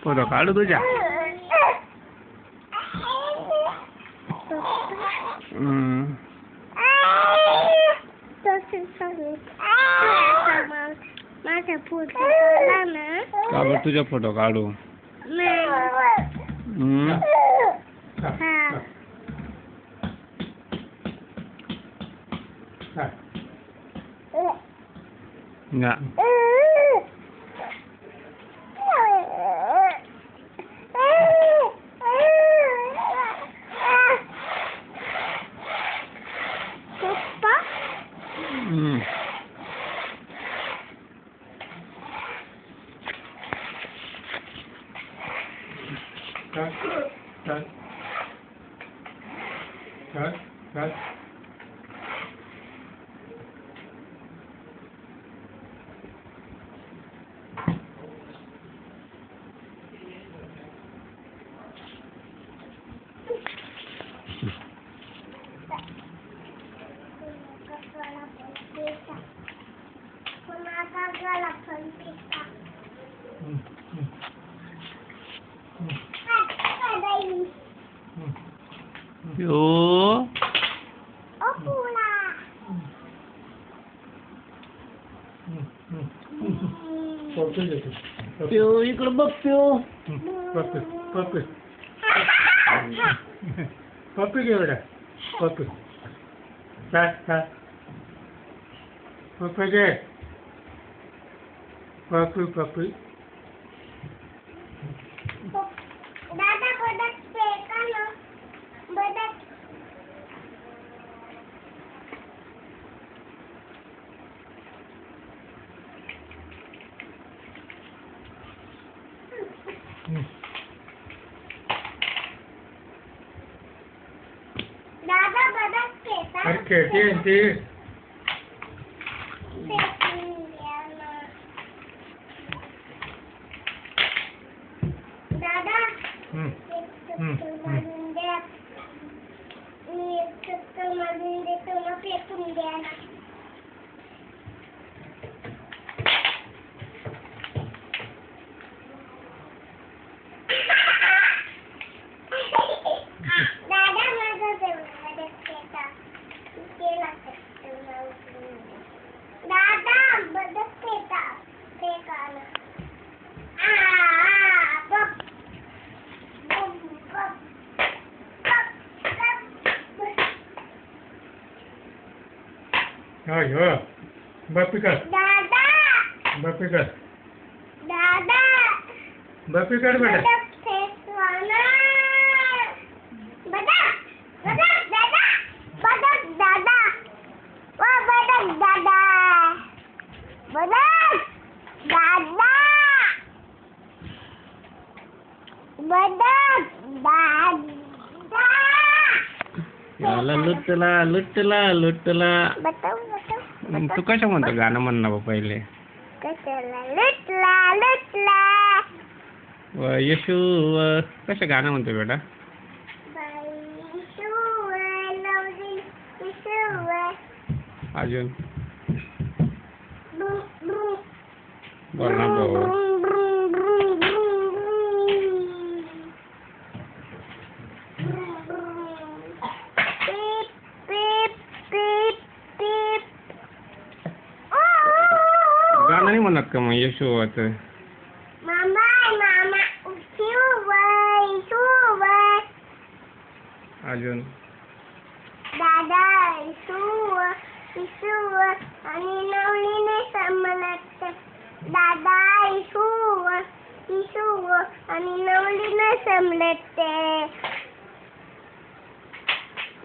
Photo काढू तुझ्या. का बरं तुझा फोटो काढू. Enggak. Cut. Yo. Pio, iकडे बघ पिओ. पप्पी घे बेटा. पप्पी घे. पप्पी दादा बदक फेका ना. बदक दादा बदक फेका. अरे खेळते दादा बर्फी कर. बर्फी कर बेटा. याला लुटला. तू कशा म्हणतो गाणं म्हण ना पहिले. येशू कसं गाणं म्हणतो बेटा. अजून बोल ना भाऊ. गाणं नाही म्हणत का मग येशूचं. अजून दादा इशू आणि नवलीने समलत. दादा इशू आणि नवलीने समलत.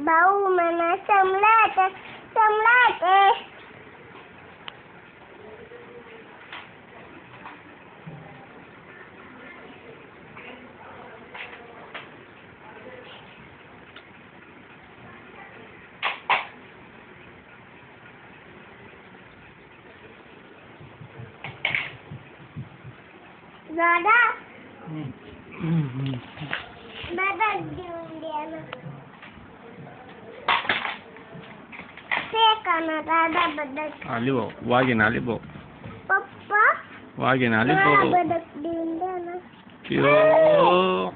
भाऊ मला समलत. दादा दादा घेऊन द्या ना. फेका ना दादा बदक आली भाऊ वाघीण आली भाऊ पप्पा वाघीण आली मला भाऊ बदक देऊन द्या ना पिओ